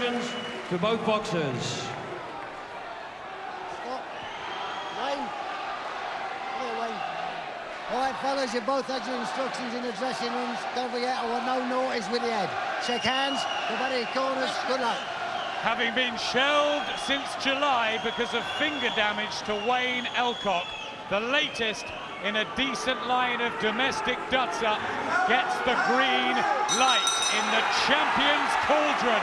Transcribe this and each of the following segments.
instructions to both boxers. All right, fellas, you both had your instructions in the dressing rooms. Don't forget, I want no notice with the head. Shake hands, nobody corners, good luck. Having been shelved since July because of finger damage to Wayne Elcock, the latest in a decent line of domestic Dutzer, gets the green light in the Champions Cauldron.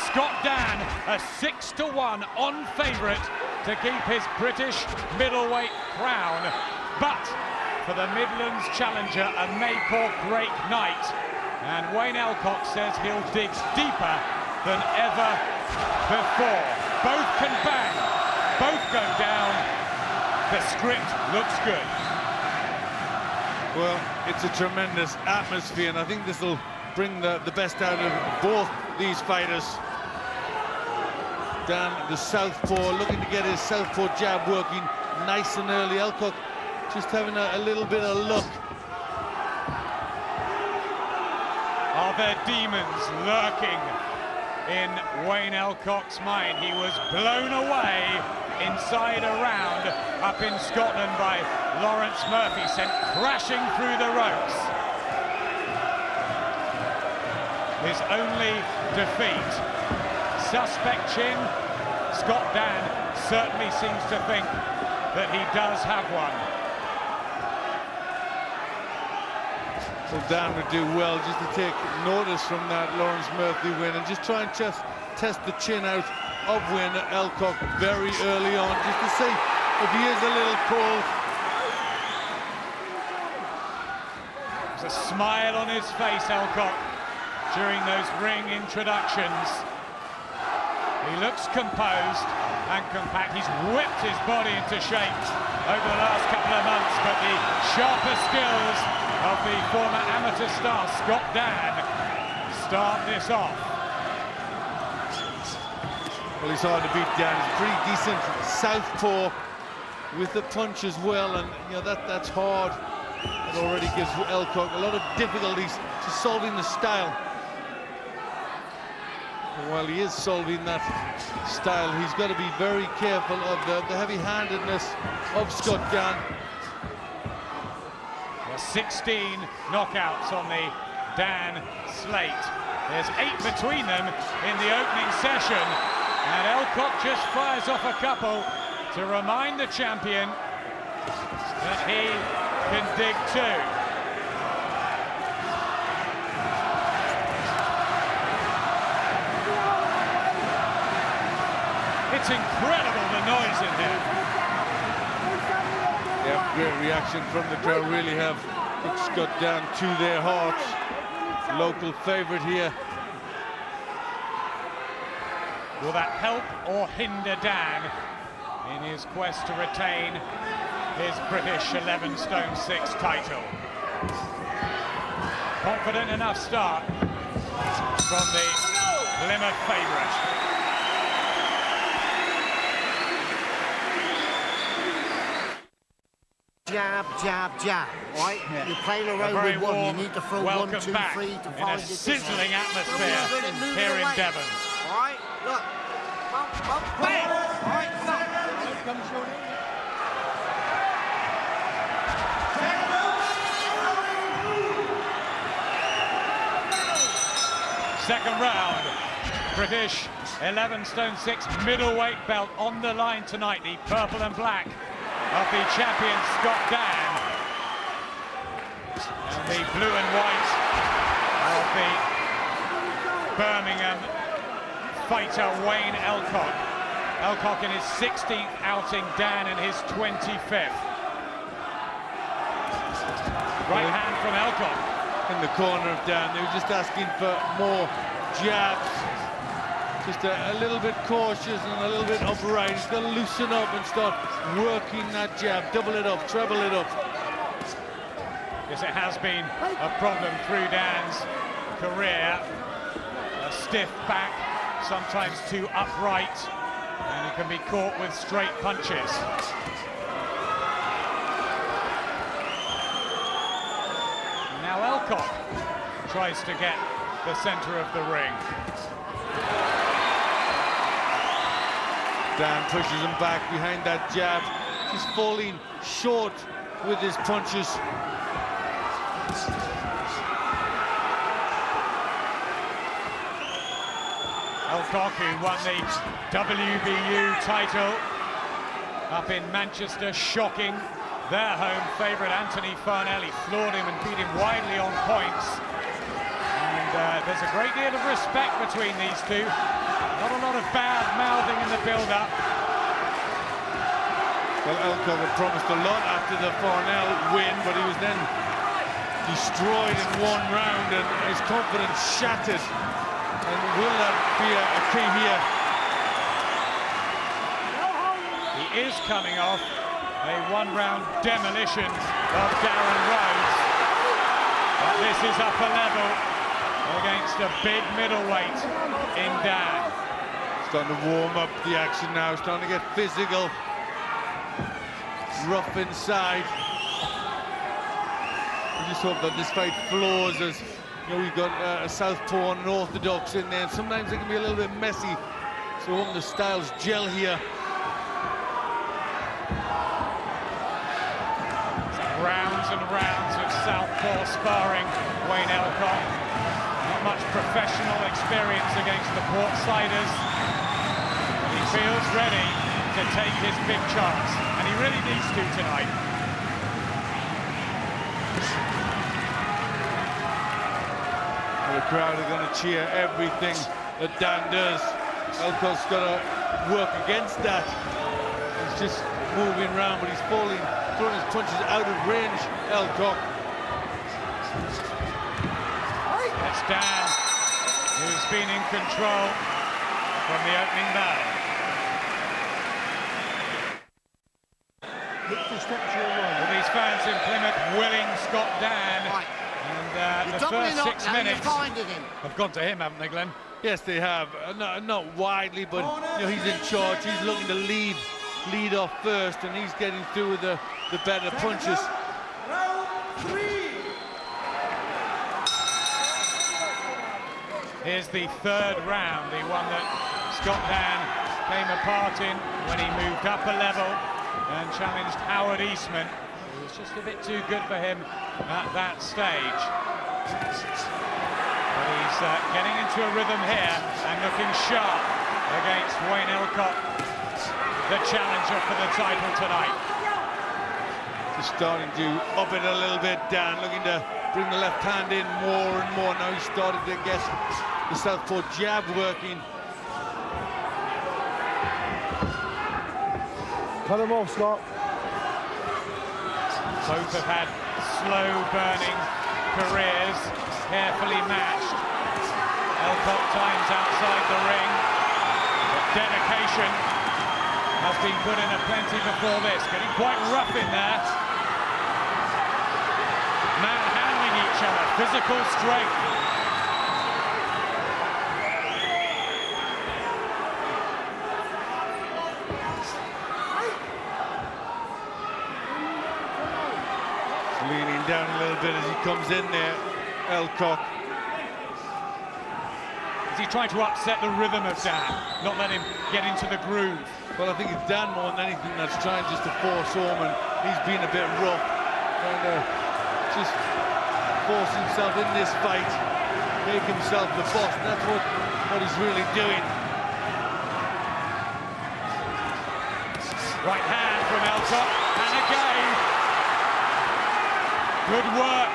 Scott Dann, a 6-1 on favourite to keep his British middleweight crown. But for the Midlands challenger, a make or break night. And Wayne Elcock says he'll dig deeper than ever before. Both can bang, both go down. The script looks good. Well, it's a tremendous atmosphere, and I think this will bring the best out of both these fighters. Dan, the southpaw, looking to get his southpaw jab working nice and early. Elcock just having a little bit of luck. Are there demons lurking in Wayne Elcock's mind? He was blown away inside a round up in Scotland by Lawrence Murphy, sent crashing through the ropes. His only defeat. Suspect chin. Scott Dann certainly seems to think that he does have one. So Dan would do well just to take notice from that Lawrence Murphy win and just try and just test the chin out of Wayne Elcock very early on, just to see if he is a little cold. There's a smile on his face, Elcock, during those ring introductions. He looks composed and compact. He's whipped his body into shape over the last couple of months, but the sharper skills of the former amateur star Scott Dann start this off. Well, he's hard to beat Dan. He's pretty decent southpaw with the punch as well, and you know that's hard. It already gives Elcock a lot of difficulties to solving the style. And while he is solving that style, he's got to be very careful of the heavy-handedness of Scott Dann. 16 knockouts on the Dann slate. There's 8 between them in the opening session, and Elcock just fires off a couple to remind the champion that he can dig too. It's incredible, the noise in here. Yeah, great reaction from the crowd, really have put Scott Dann to their hearts. Local favourite here. Will that help or hinder Dan in his quest to retain his British 11 stone 6 title? Confident enough start from the Plymouth favourite. Jab, jab, jab, right? Yeah. You're playing around with one, you need to throw 1, 2, 3 to find in a sizzling atmosphere here in Devon. All right, look. Bang! All right, come on. Second round. British 11 stone 6 middleweight belt on the line tonight. The purple and black of the champion Scott Dann, and the blue and white of the Birmingham fighter Wayne Elcock. Elcock in his 16th outing, Dann in his 25th. Right hand from Elcock. In the corner of Dan, they were just asking for more jabs. Just a little bit cautious and a little bit upright. He's got to loosen up and start working that jab. Double it up, treble it up. Yes, it has been a problem through Dan's career. A stiff back, sometimes too upright, and he can be caught with straight punches. Now Elcock tries to get the centre of the ring. Dan pushes him back behind that jab. Just falling short with his punches. Elcock, who won the WBU title up in Manchester, shocking their home favourite Anthony Farnell. He floored him and beat him widely on points. And there's a great deal of respect between these two. Not a lot of bad mouthing in the build-up. Well, Elcock had promised a lot after the Farnell win, but he was then destroyed in one round and his confidence shattered. And will that be a key here? He is coming off a one-round demolition of Darren Rhodes. But this is upper level against a big middleweight in Dan. Starting to warm up the action now, starting to get physical. Rough inside. We just hope that this fight flows, as you know, we've got a southpaw and an orthodox in there, and sometimes it can be a little bit messy. So hoping the styles gel here. Rounds and rounds of southpaw sparring. Wayne Elcock, not much professional experience against the Portsiders. He feels ready to take his big chance, and he really needs to tonight. The crowd are going to cheer everything that Dan does. Elcock's got to work against that. He's just moving around, but he's throwing his punches out of range, Elcock. That's Dan, who's been in control from the opening bell. All these fans in Plymouth willing Scott Dan. Right. And the first 6 minutes have gone to him, haven't they, Glenn? Yes, they have. Not widely, but you know, he's in charge. He's looking to lead off first, and he's getting through with the better punches. Here's the third round, the one that Scott Dan came apart in when he moved up a level and challenged Howard Eastman. It was just a bit too good for him at that stage. But he's getting into a rhythm here and looking sharp against Wayne Elcock, the challenger for the title tonight. Just starting to up it a little bit, Dan, looking to bring the left hand in more and more. Now he's started to get the southpaw jab working. Cut him off, Scott. Both have had slow-burning careers, carefully matched. Elcock times outside the ring, but dedication has been put in aplenty before this. Getting quite rough in there. Manhandling each other, physical strength. Leaning down a little bit as he comes in there, Elcock. Is he trying to upset the rhythm of Dan, not let him get into the groove? Well, I think it's Dan more than anything that's trying just to force home, and he's been a bit rough, trying to just force himself in this fight, make himself the boss. That's what he's really doing. Right hand from Elcock, and again. Good work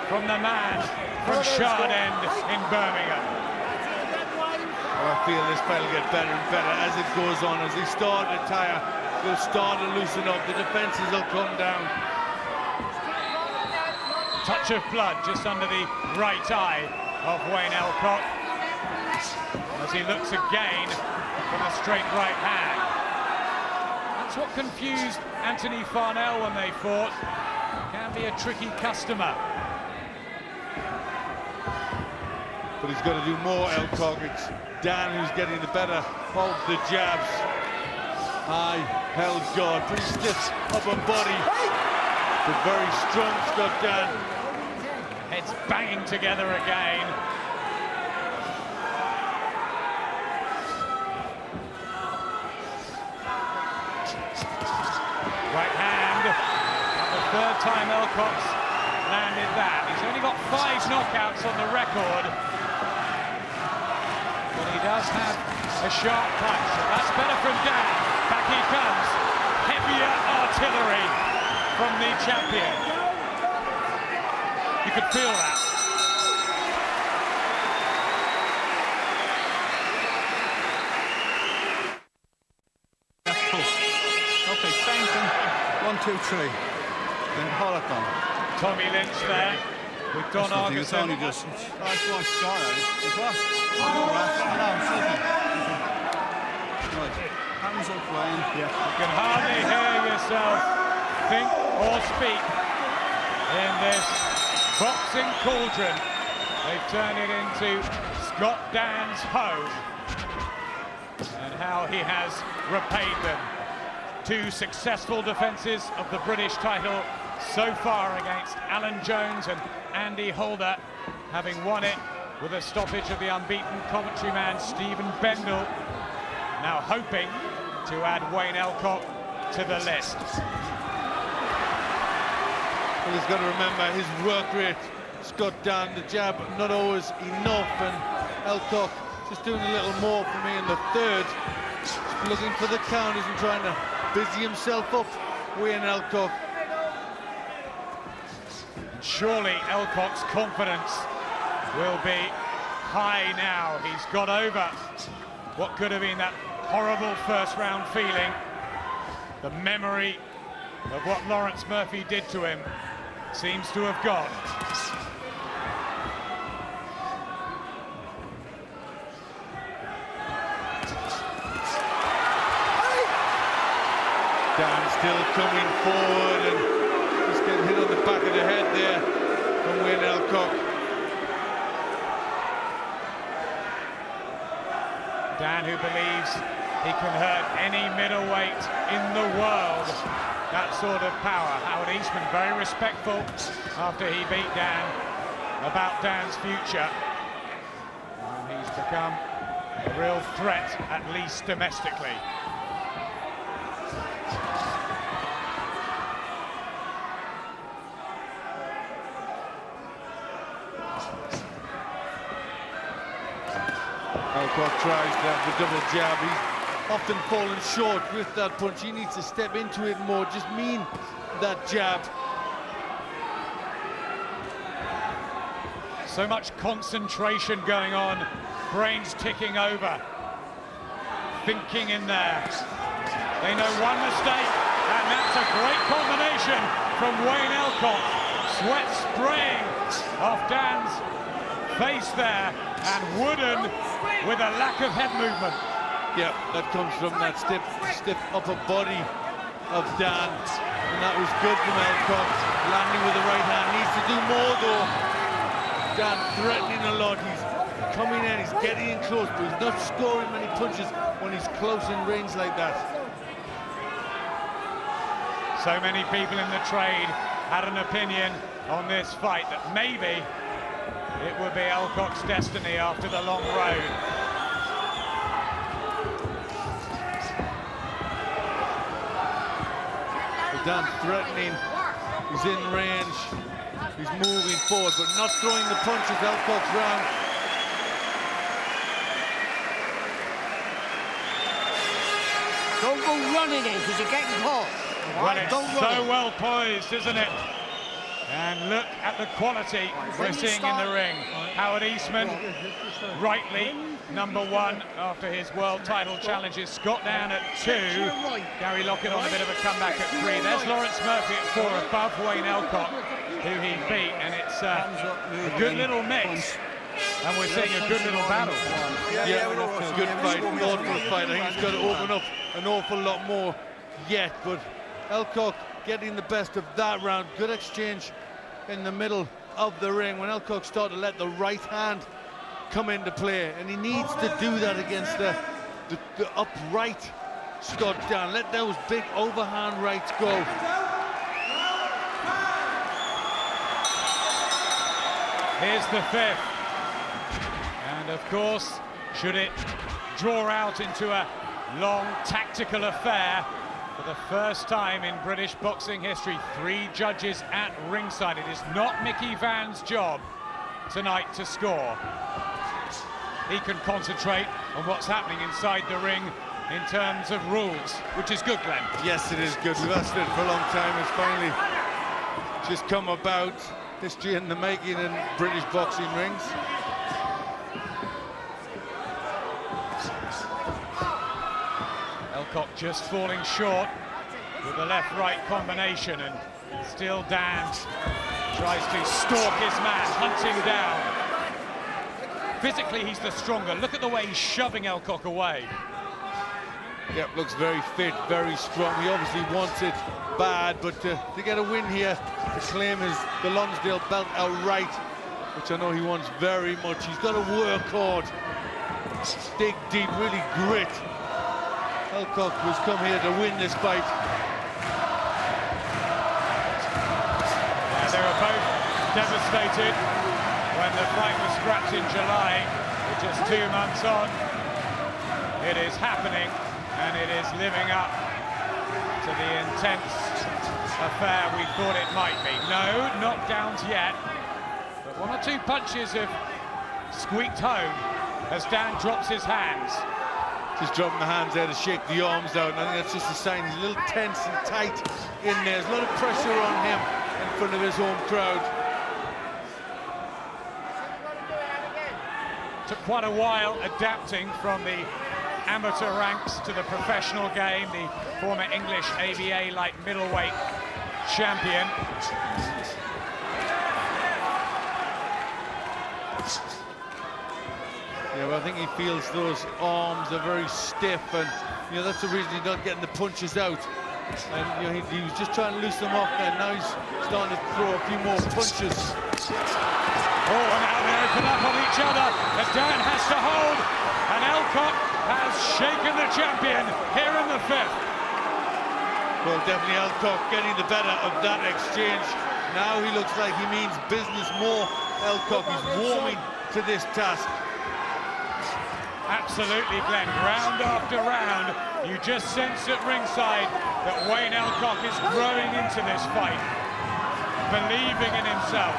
from the man from Shard End in Birmingham. Well, I feel this fight will get better and better as it goes on. As they start to tire, they'll start to loosen up. The defences will come down. Touch of blood just under the right eye of Wayne Elcock as he looks again for the straight right hand. That's what confused Anthony Farnell when they fought. Can be a tricky customer. But he's got to do more, Elcock. It's Dan who's getting the better of the jabs. High held guard, pretty stiff upper body, but very strong, Scott Dan. Heads banging together again. time Elcock's landed that. He's only got 5 knockouts on the record, but he does have a sharp punch. So that's better from Dan. Back he comes. Heavier artillery from the champion. You could feel that. Okay, thank him. 1, 2, 3. Then hold it on. Tommy Lynch there with Don It's Argerson. only just. Oh, it's one short. It's what? Right. Hands up, Wayne. Yeah. You can hardly hear yourself think or speak in this boxing cauldron. They've turned it into Scott Dan's home, and how he has repaid them. 2 successful defences of the British title so far against Alan Jones and Andy Holder, having won it with a stoppage of the unbeaten commentary man Stephen Bendel, now hoping to add Wayne Elcock to the list. Well, he's got to remember his work rate. Scott Dan, the jab not always enough, and Elcock just doing a little more for me in the third. Just looking for the counters and trying to busy himself up, Wayne Elcock. Surely Elcock's confidence will be high now. He's got over what could have been that horrible first round feeling. The memory of what Lawrence Murphy did to him seems to have gone. Dan still coming forward and just getting hit on the back of the head there from Wayne Elcock. Dan, who believes he can hurt any middleweight in the world, that sort of power. Howard Eastman very respectful after he beat Dan about Dan's future. And he's become a real threat, at least domestically. Elcock tries to have the double jab. He's often fallen short with that punch. He needs to step into it more, just mean that jab. So much concentration going on, brains ticking over, thinking in there. They know one mistake, and that's a great combination from Wayne Elcock. Sweat spraying off Dan's face there, and Wooden with a lack of head movement. Yeah, that comes from that stiff upper body of Dan, and that was good from Elcock. Landing with the right hand, needs to do more though. Dan threatening a lot. He's coming in, he's getting in close, but he's not scoring many punches when he's close in range like that. So many people in the trade had an opinion on this fight that maybe it would be Elcock's destiny after the long road. Dan threatening, he's in range, he's moving forward, but not throwing the punches. Elcock's round. Don't go running in, because you're getting caught. Well, it's so well poised, isn't it? And look at the quality we're seeing in the ring. Howard Eastman, rightly #1 after his world title challenges. Scott down at 2. Gary Lockett on a bit of a comeback at 3. There's Lawrence Murphy at 4, above Wayne Elcock, who he beat. And it's a good little mix. And we're seeing a good little battle. Yeah, good fight, thoughtful fight. I think he's got to open up an awful lot more yet, but Elcock getting the best of that round. Good exchange in the middle of the ring when Elcock started to let the right hand come into play, and he needs to do that against the upright Scott Dan. Let those big overhand rights go. Here's the 5th. And of course, should it draw out into a long tactical affair, For the first time in British boxing history, 3 judges at ringside. It is not Mickey Van's job tonight to score. He can concentrate on what's happening inside the ring in terms of rules, which is good, Glenn. Yes, it is good. We've asked for it for a long time. It's finally just come about. History in the making in British boxing rings. Elcock just falling short with the left-right combination, and still Dann tries to stalk his man, hunt him down. Physically, he's the stronger. Look at the way he's shoving Elcock away. Yep, looks very fit, very strong. He obviously wants it bad, but to get a win here, to claim the Lonsdale belt outright, which I know he wants very much. He's got to work hard, dig deep, really grit. Elcock has come here to win this fight. Yeah, they were both devastated when the fight was scrapped in July. We're just 2 months on. It is happening, and it is living up to the intense affair we thought it might be. No knockdowns yet, but 1 or 2 punches have squeaked home as Dann drops his hands. Just dropping the hands there to shake the arms out, and I think that's just a sign he's a little tense and tight in there. There's a lot of pressure on him in front of his home crowd. Took quite a while adapting from the amateur ranks to the professional game, the former English ABA light middleweight champion. Yeah, well, I think he feels those arms are very stiff, and that's the reason he's not getting the punches out. And he was just trying to loosen them off there. Now he's starting to throw a few more punches. Oh, and now they open up on each other. And Dann has to hold, and Elcock has shaken the champion here in the 5th. Well, definitely Elcock getting the better of that exchange. Now he looks like he means business more. Elcock is warming to this task. Absolutely, Glenn. Round after round, you just sense at ringside that Wayne Elcock is growing into this fight, believing in himself.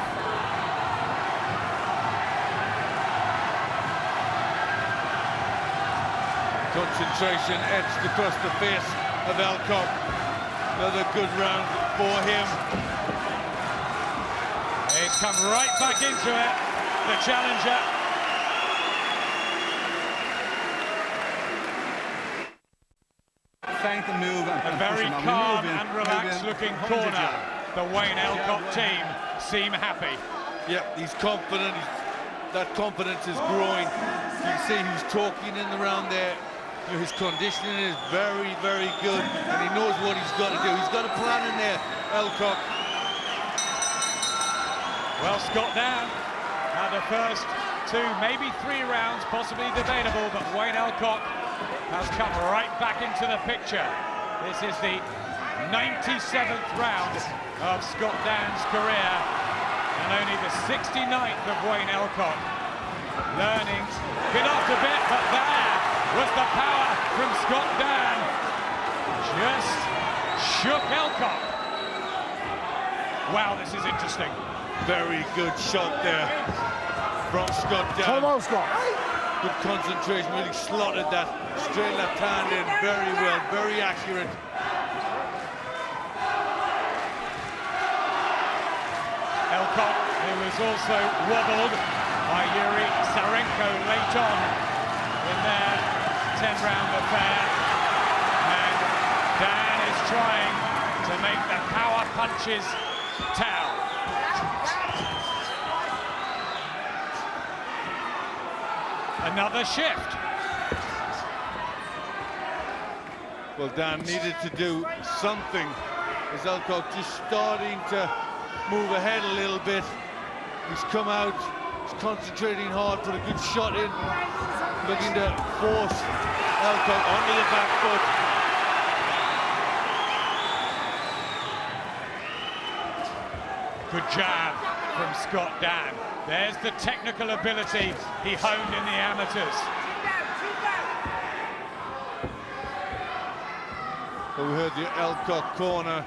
Concentration etched across the face of Elcock. Another good round for him. He's come right back into it, the challenger. Thank the move. A very calm and relaxed looking corner. The Wayne Elcock team seem happy. Yep, he's confident. That confidence is growing. You can see he's talking in the round there. His conditioning is very, very good, and he knows what he's got to do. He's got a plan in there, Elcock. Well, Scott Dann had the first 2, maybe 3 rounds, possibly debatable, but Wayne Elcock has come right back into the picture. This is the 97th round of Scott Dann's career, and only the 69th of Wayne Elcock. Learning bit after bit, but there was the power from Scott Dann. Just shook Elcock. Wow, this is interesting. Very good shot there from Scott Dann. Come on, Scott. Good concentration, really slotted that straight left hand in very well, very accurate. Elcock, who was also wobbled by Yuri Sarenko late on in their 10-round affair. And Dann is trying to make the power punches tell. Another shift. Well, Dann needed to do something, as Elcock just starting to move ahead a little bit. He's come out, he's concentrating hard, put a good shot in, looking to force Elcock onto the back foot. Good jab from Scott Dann. There's the technical ability he honed in the amateurs. But we heard the Elcock corner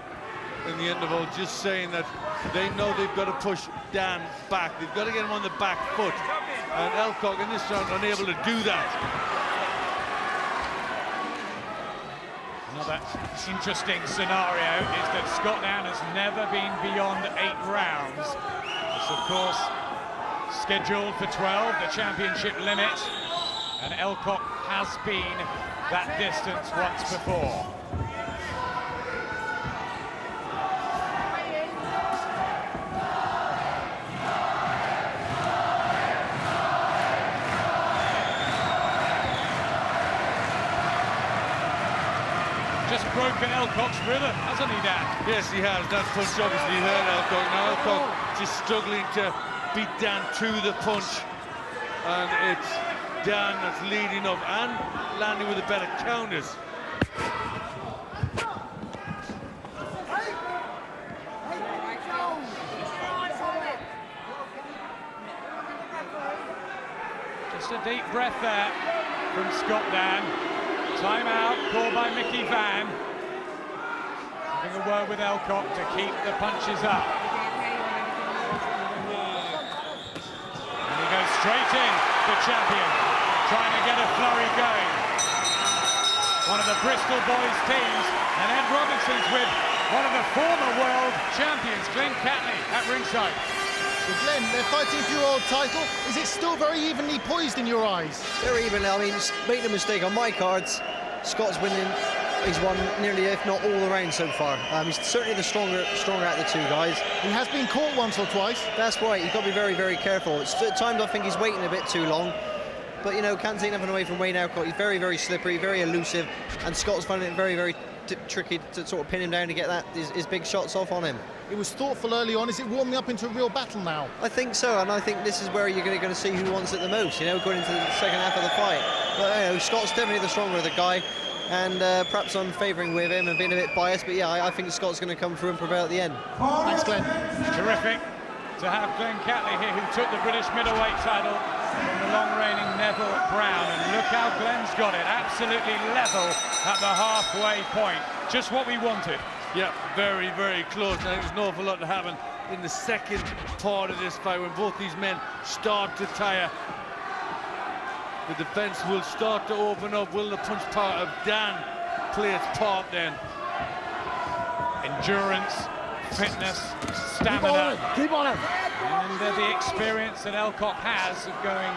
in the interval just saying that they know they've got to push Dan back. They've got to get him on the back foot. And Elcock in this round unable to do that. Another interesting scenario is that Scott Dann has never been beyond 8 rounds. It's of course scheduled for 12, the championship limit, and Elcock has been that distance once before. Just broken Elcock's rhythm, hasn't he, Dan? Yes, he has. That punch obviously hurt Elcock. Now Elcock just struggling to beat Dan to the punch. And it's Dan that's leading up and landing with the better counters. Just a deep breath there from Scott Dann. Timeout called by Mickey Van. Having a word with Elcock to keep the punches up. And he goes straight in, the champion, trying to get a flurry going. One of the Bristol boys teams, and Ed Robinson's with one of the former world champions, Glenn Catley, at ringside. Well, Glenn, they're fighting for your old title. Is it still very evenly poised in your eyes? Very evenly. I mean, make no mistake, on my cards, Scott's winning. He's won nearly, if not all the rounds so far. He's certainly the stronger out of the two guys. He has been caught once or twice. That's right. You've got to be very, very careful. At times, I think he's waiting a bit too long. But, you know, can't take nothing away from Wayne Elcock. He's very, very slippery, very elusive. And Scott's finding it very, very tricky to sort of pin him down to get his big shots off on him. It was thoughtful early on. Is it warming up into a real battle now? I think so, and I think this is where you're going to see who wants it the most, you know, going into the second half of the fight. But, you know, Scott's definitely the stronger of the guy, and perhaps I'm favouring with him and being a bit biased, but yeah, I think Scott's going to come through and prevail at the end. Thanks, Glenn. Terrific to have Glenn Catley here, who took the British middleweight title from the long-reigning Neville Brown, and look how Glenn's got it, absolutely level at the halfway point. Just what we wanted. Yeah, very, very close. I think there's an awful lot to happen in the second part of this fight when both these men start to tire. The defense will start to open up. Will the punch power of Dan play its part then? Endurance, fitness, stamina. Keep on him. And the experience that Elcock has of going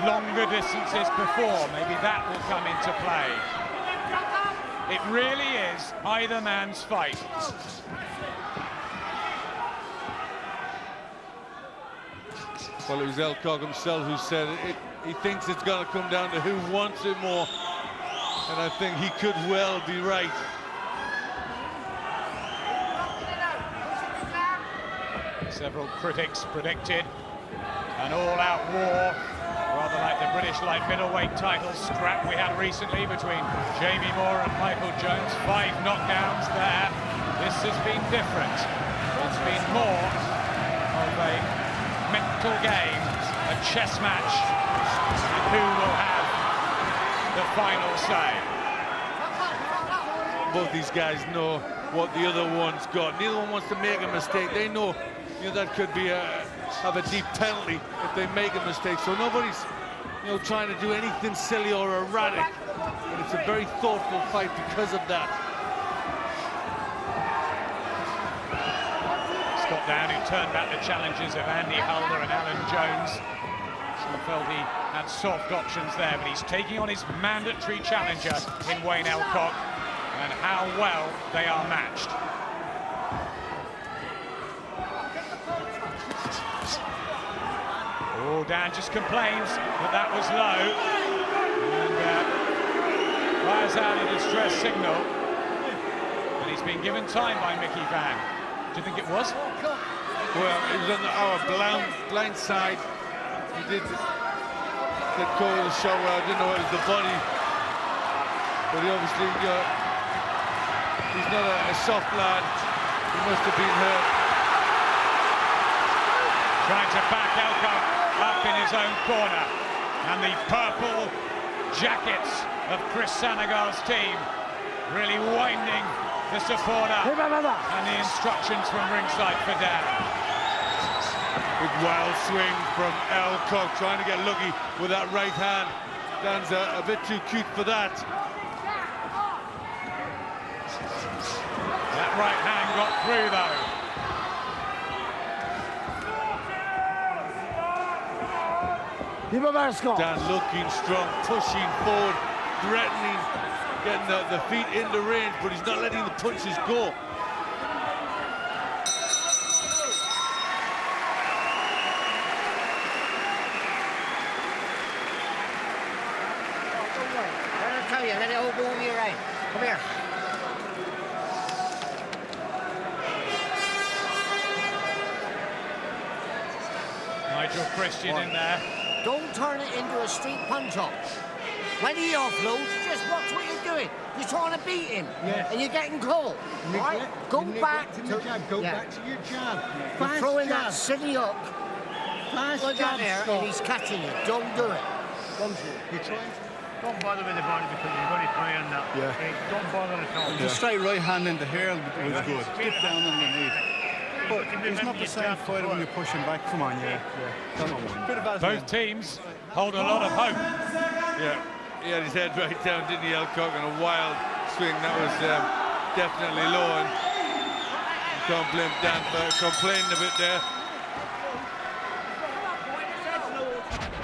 longer distances before. Maybe that will come into play. It really is either man's fight. Well, it was Elcock himself who said he thinks it's going to come down to who wants it more. And I think he could well be right. Several critics predicted an all-out war, rather like the British light middleweight title scrap we had recently between Jamie Moore and Michael Jones. 5 knockdowns there. This has been different. It's been more of a mental game, a chess match, and who will have the final say. Both these guys know what the other one's got. Neither one wants to make a mistake. They know, that could be have a deep penalty if they make a mistake. So nobody's, trying to do anything silly or erratic. And it's a very thoughtful fight because of that. Scott Dann, who turned back the challenges of Andy Holder and Alan Jones. Some felt he had soft options there, but he's taking on his mandatory challenger in Wayne Elcock, and how well they are matched. Oh, Dan just complains that was low, and fires out a distress signal, and he's been given time by Mickey Van. Do you think it was? Well, it was on our blind side. He did get caught with a shot where I didn't know it was the body, but he obviously he's not a soft lad. He must have been hurt. Trying to back Elcock up in his own corner, and the purple jackets of Chris Sanagar's team really winding the supporter. And the instructions from ringside for Dan. Big wild swing from Elcock, trying to get lucky with that right hand. Dan's a bit too cute for that. That right hand got through though. Dan looking strong, pushing forward, threatening, getting the feet in the range, but he's not letting the punches go. Let it all go over your right. Come here. Nigel Christian in there. Don't turn it into a street punch-up. When he offloads, just watch what you're doing. You're trying to beat him, and you're getting caught. Right? Go back to your jab. Go back to your jab. You're throwing that silly hook. Look jab, at there, Scott. and he's catching it. Don't do it. You're trying. Don't bother with the body because you've got it high on that. Yeah. Don't bother at all. The straight right hand in the hair was good. Dip down underneath. But it's not the same fighter when you're pushing back. Come on, Both teams hold a lot of hope. Yeah, he had his head right down, didn't he, Elcock, and a wild swing. That was definitely low, and you can't blame Dan for complaining a bit there.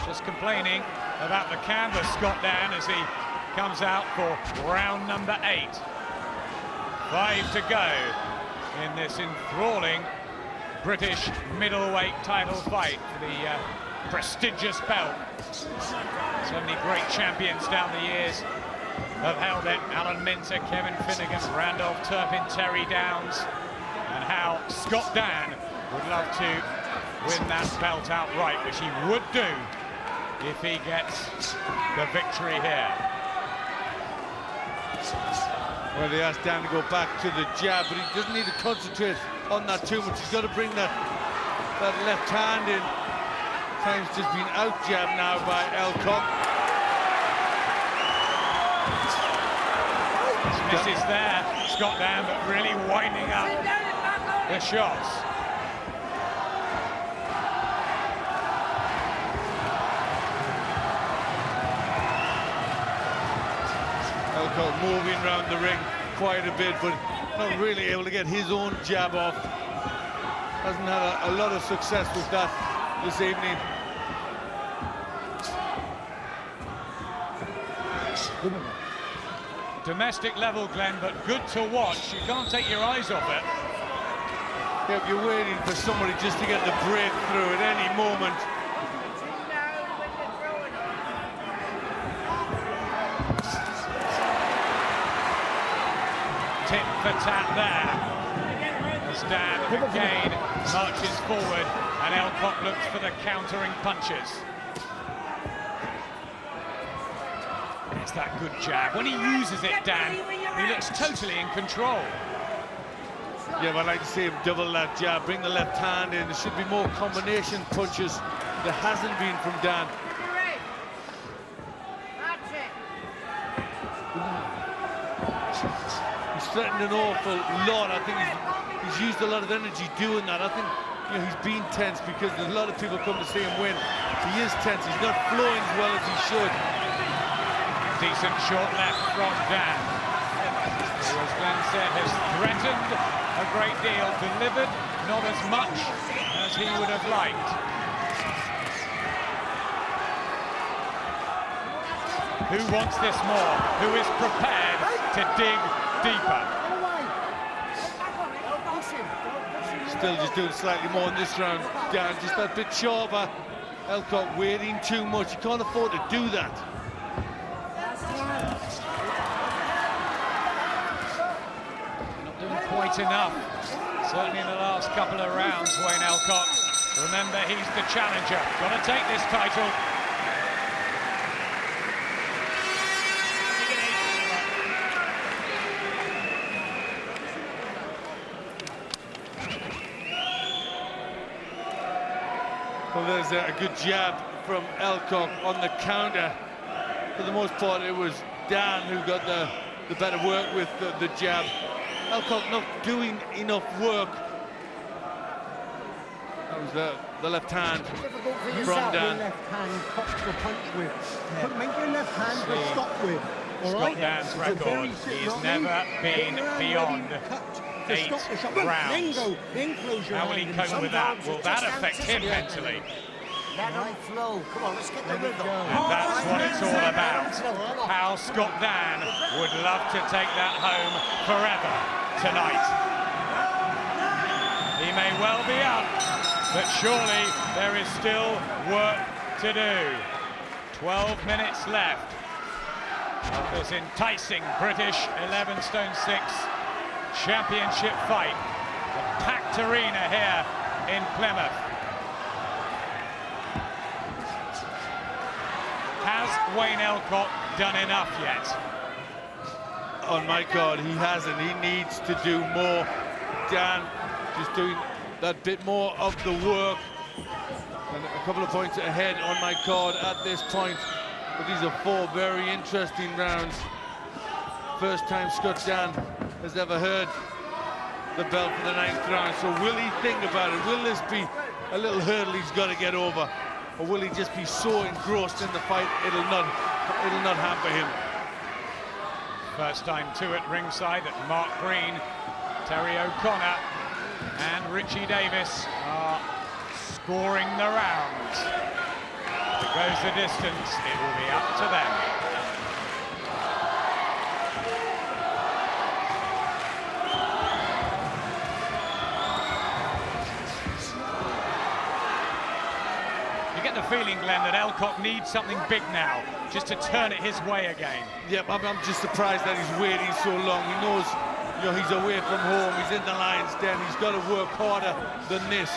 Just complaining about the canvas, Scott Dan, as he comes out for round number 8. 5 to go in this enthralling British middleweight title fight for the prestigious belt. So many great champions down the years have held it. Alan Minter, Kevin Finnegan, Randolph Turpin, Terry Downs, and how Scott Dan would love to win that belt outright, which he would do if he gets the victory here. Well, they asked Dan to go back to the jab, but he doesn't need to concentrate on that too much. He's got to bring that left hand in. Time's just been out jabbed now by Elcock. Misses there, Scott Dan, but really winding up the shots. Elcock moving around the ring quite a bit, but not really able to get his own jab off. Hasn't had a lot of success with that this evening. Domestic level, Glenn, but good to watch. You can't take your eyes off it. Yeah, you're waiting for somebody just to get the breakthrough at any moment. Tit for tat there. As Dan again marches forward and Elcock looks for the countering punches. It's that good jab. When he uses it, Dan, he looks totally in control. Yeah, but I'd like to see him double that jab, bring the left hand in. There should be more combination punches. There hasn't been from Dan. He's threatened an awful lot. I think he's used a lot of energy doing that. I think he's been tense because there's a lot of people come to see him win. He is tense. He's not flowing as well as he should. Decent short left from Dan, who, as Glenn said, has threatened a great deal, delivered not as much as he would have liked. Who wants this more? Who is prepared to dig deeper? Still just doing slightly more in this round. Dan just a bit sharper. Elcock waiting too much. You can't afford to do that. Not doing quite enough. Certainly in the last couple of rounds, Wayne Elcock. Remember, he's the challenger. Got to take this title. Well, there's a good jab from Elcock on the counter. For the most part, it was Dan who got the the better work with the jab. Elcock not doing enough work. That was the left hand from Dan. left hand cock the punch with. Make your left hand but stop with. Scott Dan's record, he's never been beyond 8 rounds. How will he cope with that? Will that affect him mentally? Let him flow. Come on, let's get the rhythm. And that's what it's all about. How Scott Dan would love to take that home forever tonight. He may well be up, but surely there is still work to do. 12 minutes left of this enticing British 11 stone 6 championship fight. The packed arena here in Plymouth. Has Wayne Elcock done enough yet? On my card, he hasn't. He needs to do more. Dan just doing that bit more of the work. And a couple of points ahead on my card at this point. But these are 4 very interesting rounds. First time Scott Dan has ever heard the bell for the 9th round. So will he think about it? Will this be a little hurdle he's got to get over? Or will he just be so engrossed in the fight it'll not hamper him? First time two at ringside that Mark Green, Terry O'Connor and Richie Davis are scoring the rounds. If it goes the distance, it will be up to them. You get the feeling, Glenn, that Elcock needs something big now, just to turn it his way again. Yep, I'm just surprised that he's waiting so long. He knows, you know, he's away from home, he's in the Lions' Den, he's got to work harder than this.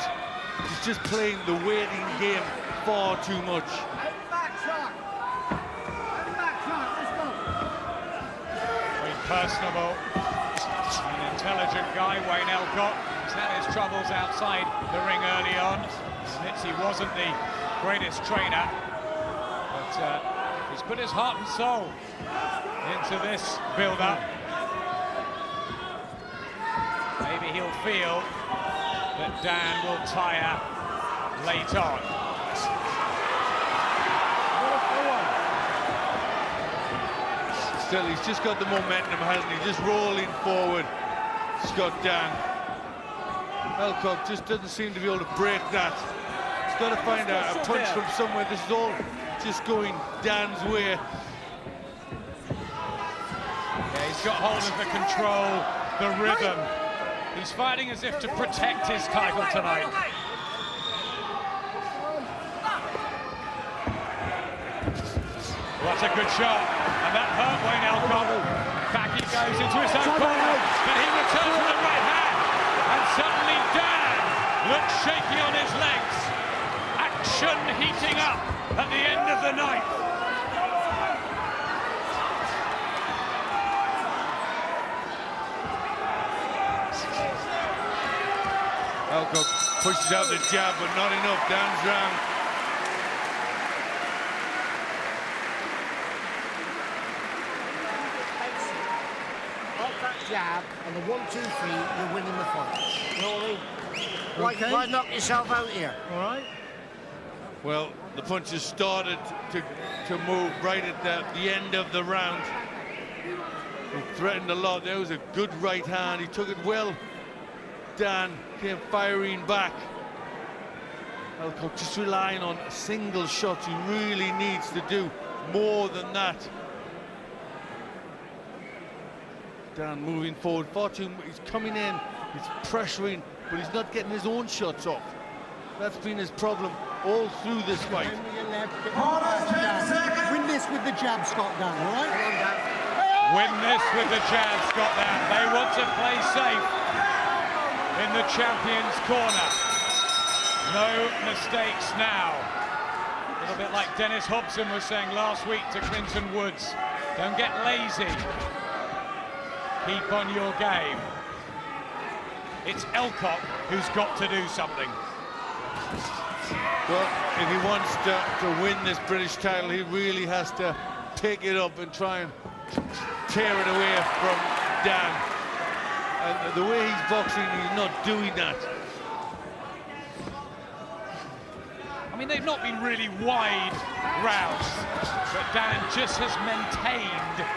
He's just playing the waiting game far too much. Very personable, an intelligent guy, Wayne Elcock. He's had his troubles outside the ring early on. Admits he wasn't the greatest trainer, but he's put his heart and soul into this build-up. Maybe he'll feel that Dan will tire late on. Still, he's just got the momentum, hasn't he? Just rolling forward, Scott Dan. Elcock just doesn't seem to be able to break that. He's got to find a punch from somewhere. This is all just going Dan's way. Yeah, he's got hold of the control, the rhythm. He's fighting as if to protect his title tonight. What a good shot, and that hurt Wayne Elcock. Back he goes into his own corner, but he returns with the right hand, and suddenly Dan looks shaky on his legs. Action heating up at the end of the night. Elcock pushes out the jab, but not enough. Dan's round. Like that jab and the 1, 2, 3, you're winning the fight. You know what I mean? Why knock yourself out here? All right. Well, the punches started to move right at the end of the round. He threatened a lot. There was a good right hand. He took it well. Dan came firing back. Elcock just relying on single shots. He really needs to do more than that. Dan moving forward far too much. He's coming in, he's pressuring, but he's not getting his own shots off. That's been his problem all through this fight. Win this with the jab, Scott Dan, all right? Win this with the jab, Scott Dan. They want to play safe in the champion's corner. No mistakes now. A little bit like Dennis Hobson was saying last week to Clinton Woods. Don't get lazy. Keep on your game. It's Elcock who's got to do something. Well, if he wants to win this British title, he really has to pick it up and try and tearing away from Dan. And the way he's boxing, he's not doing that. I mean, they've not been really wide rounds, but Dan just has maintained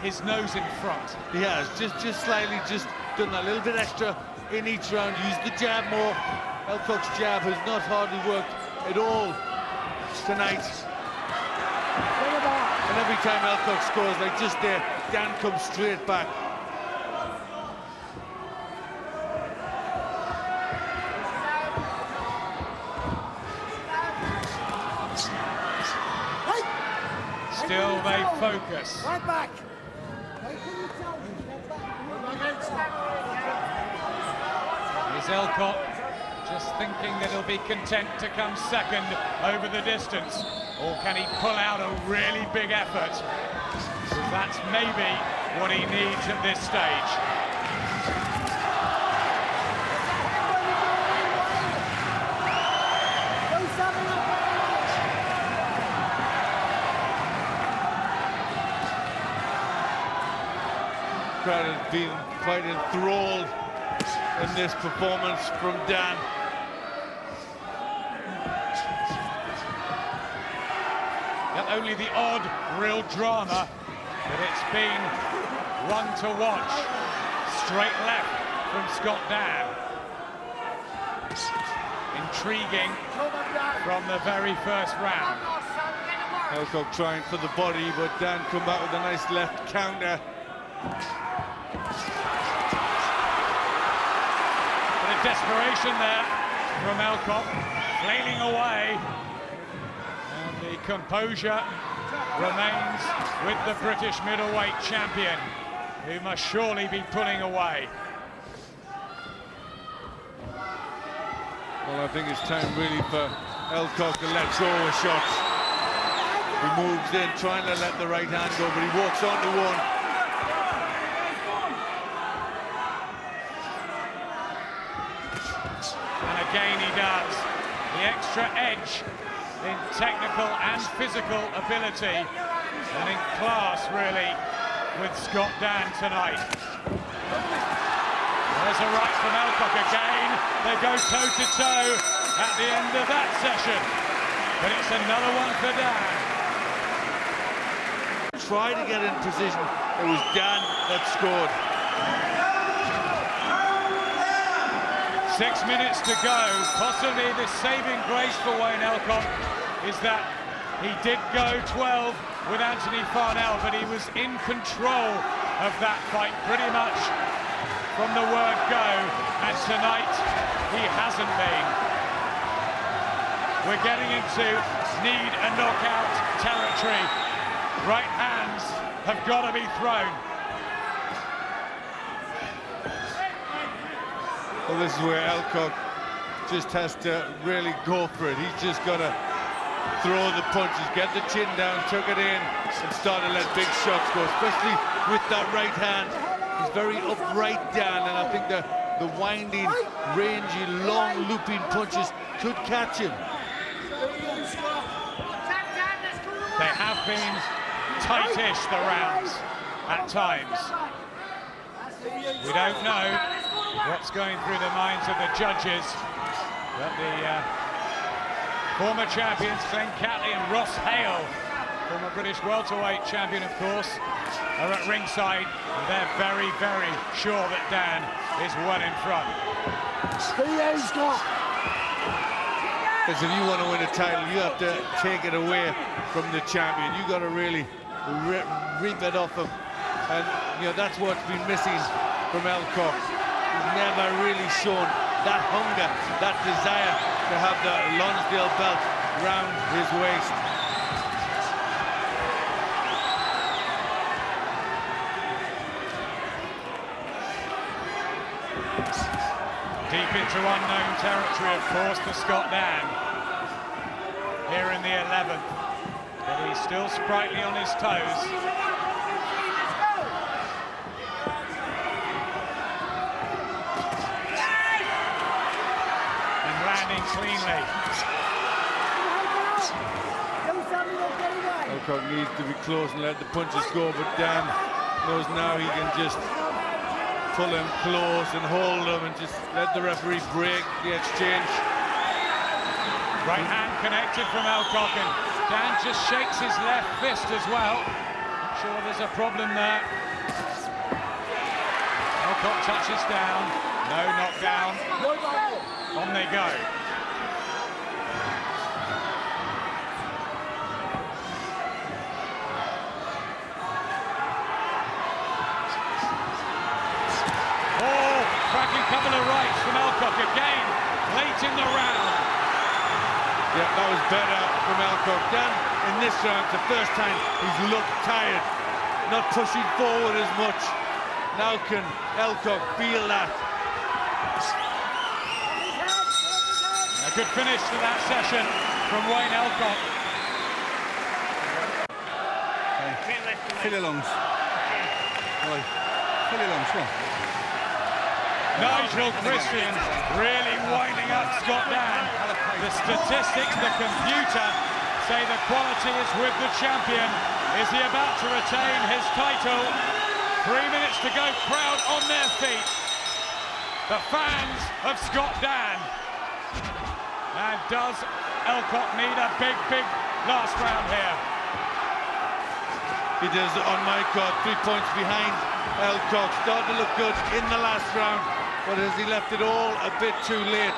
his nose in front. He has, just slightly, just done that little bit extra in each round, used the jab more. Elcock's jab has not hardly worked at all tonight. And every time Elcock scores, like just there, Dan comes straight back. Still they focus. Right back. Is Elcock just thinking that he'll be content to come second over the distance? Or can he pull out a really big effort? Because that's maybe what he needs at this stage. Crowd has been quite enthralled in this performance from Dan. Yet only the odd real drama, but it's been one to watch. Straight left from Scott Dan. Intriguing from the very first round. Elcock trying for the body, but Dan come back with a nice left counter. Bit of desperation there from Elcock, flailing away. And the composure remains with the British middleweight champion, who must surely be pulling away. Well, I think it's time really for Elcock to let go of shots. He moves in, trying to let the right hand go, but he walks onto one. And again he does. The extra edge in technical and physical ability, and in class really with Scott Dan tonight. There's a right from Elcock again. They go toe-to-toe at the end of that session. But it's another one for Dan. Try to get in position. It was Dan that scored. 6 minutes to go. Possibly the saving grace for Wayne Elcock is that he did go 12 with Anthony Farnell, but he was in control of that fight pretty much from the word go, and tonight he hasn't been. We're getting into need a knockout territory. Right hands have got to be thrown. Well, this is where Elcock just has to really go for it. He's just got to throw the punches, get the chin down, tuck it in, and start to let big shots go, especially with that right hand. He's very upright, Dan, and I think the winding, rangy, long, looping punches could catch him. They have been tightish, the rounds, at times. We don't know what's going through the minds of the judges, but the former champions Glenn Catley and Ross Hale, former British welterweight champion, of course, are at ringside. And they're very, very sure that Dan is well in front. Because if you want to win a title, you have to take it away from the champion. You got to really rip it off him, and you know that's what's been missing from Elcock. He's never really shown that hunger, that desire to have the Lonsdale belt round his waist. Deep into unknown territory, of course, for Scott Dan. Here in the 11th, but he's still sprightly on his toes. And landing cleanly. Elcock needs to be close and let the punches go, but Dan Knows now he can just pull him close and hold him and just let the referee break the exchange. Right hand connected from Elcock, and Dan just shakes his left fist as well. Not sure there's a problem there. Elcock touches down. No knockdown. On they go. Oh, cracking couple of rights from Elcock again, late in the round. Yeah, that was better from Elcock. Dan, in this round, the first time he's looked tired, not pushing forward as much. Now can Elcock feel that? A good finish to that session from Wayne Elcock. Fill your lungs. Right. Fill your lungs, come on. Nigel Christian really winding up Scott Dan. The statistics, the computer, say the quality is with the champion. Is he about to retain his title? 3 minutes to go, crowd on their feet. The fans of Scott Dan. And does Elcock need a big last round here? He does on my card, 3 points behind Elcock. Started to look good in the last round, but has he left it all a bit too late?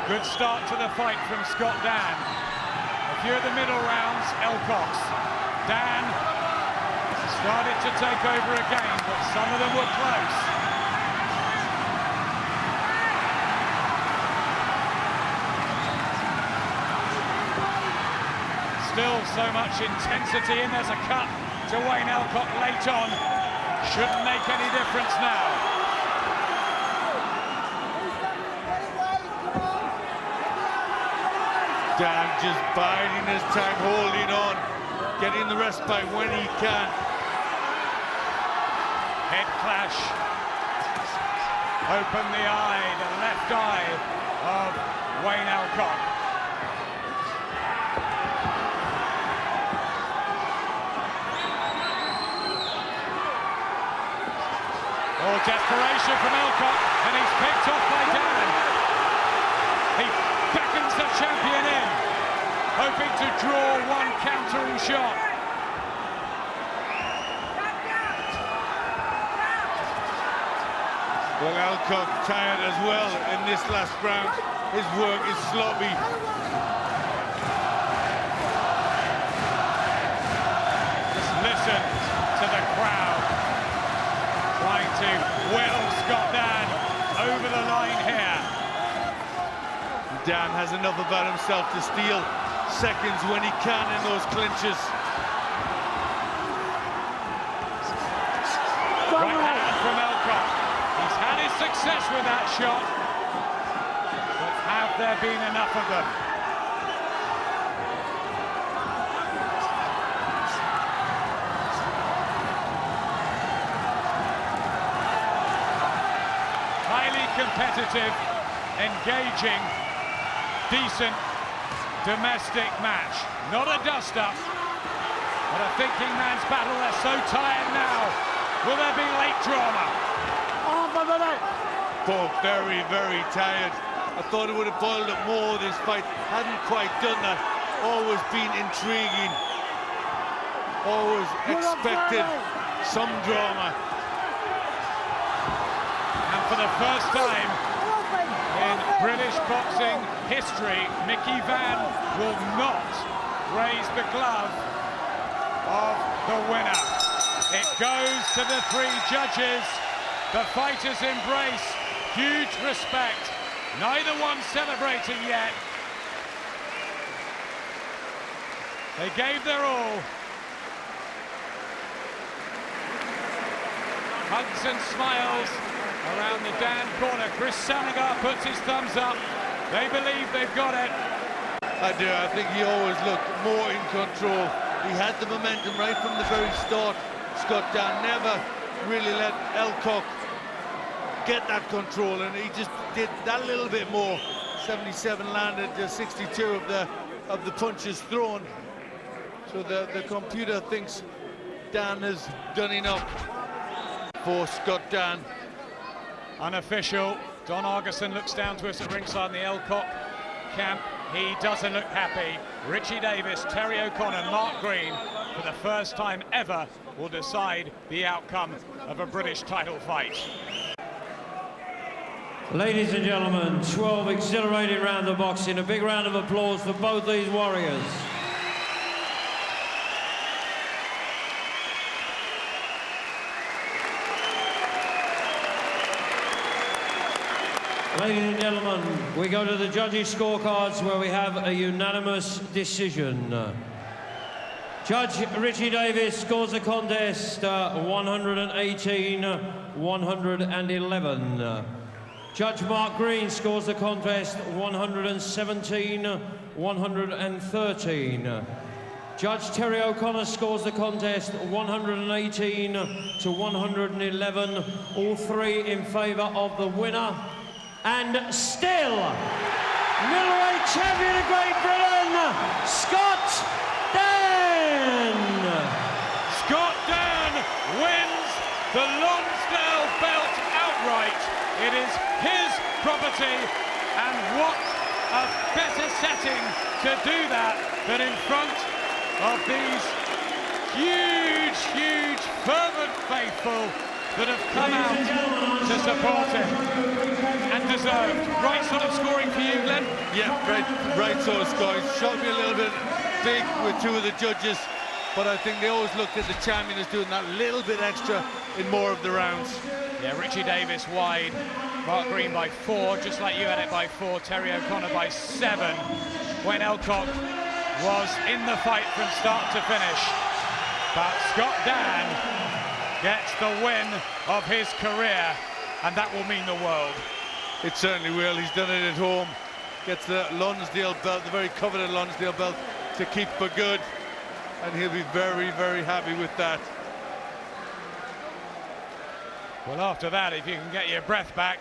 Good start to the fight from Scott Dan. A few of the middle rounds, Elcock's. Dan started to take over again, but some of them were close. Still so much intensity, and there's a cut to Wayne Elcock late on. Shouldn't make any difference now. Dan just biding his time, holding on, getting the respite when he can. Head clash. Open the eye, the left eye of Wayne Elcock. Oh, desperation from Elcock, and he's picked off by Dan. He beckons the champion in, hoping to draw one countering shot. Well, Elcock tired as well in this last round. His work is sloppy. Just listen to the crowd trying to will Scott Dan over the line here. Dan has enough about himself to steal seconds when he can in those clinches. Right hand from Elcock. He's had his success with that shot, but have there been enough of them? Highly competitive, engaging, decent domestic match. Not a dust-up, but a thinking man's battle. They're so tired now. Will there be late drama? Both very, very tired. I thought it would have boiled up more, this fight. Hadn't quite done that. Always been intriguing. Always expected some drama. And for the first time in British boxing history, Mickey Vann will not raise the glove of the winner. It goes to the three judges. The fighters embrace huge respect. Neither one celebrating yet. They gave their all. Hugs and smiles around the Dan corner. Chris Sanagar puts his thumbs up. They believe they've got it. I do. I think he always looked more in control. He had the momentum right from the very start. Scott Dan never really let Elcock get that control, and he just did that little bit more. 77 landed, 62 of the punches thrown. So the computer thinks Dan has done enough for Scott Dann. Unofficial. Don Argerson looks down to us at ringside in the Elcock camp. He doesn't look happy. Richie Davis, Terry O'Connor, Mark Green, for the first time ever, will decide the outcome of a British title fight. Ladies and gentlemen, 12 exhilarating rounds of boxing. A big round of applause for both these warriors. Ladies and gentlemen, we go to the judges' scorecards where we have a unanimous decision. Judge Richie Davis scores the contest 118-111. Judge Mark Green scores the contest 117-113. Judge Terry O'Connor scores the contest 118-111. All three in favour of the winner. And still, middleweight champion of Great Britain, Scott Dann! Scott Dann wins the Lonsdale belt outright. It is his property, and what a better setting to do that than in front of these huge, huge, fervent faithful that have come out to support him, and deserved. Right sort of scoring for you, Glenn? Yeah, right sort of scoring. Shocked me a little bit big with two of the judges, but I think they always looked at the champion as doing that little bit extra in more of the rounds. Yeah, Richie Davis wide, Mark Green by 4, just like you had it by 4, Terry O'Connor by 7, when Elcock was in the fight from start to finish. But Scott Dann gets the win of his career, and that will mean the world. It certainly will. He's done it at home. Gets the Lonsdale belt, the very coveted Lonsdale belt, to keep for good, and he'll be very, very happy with that. Well, after that, if you can get your breath back,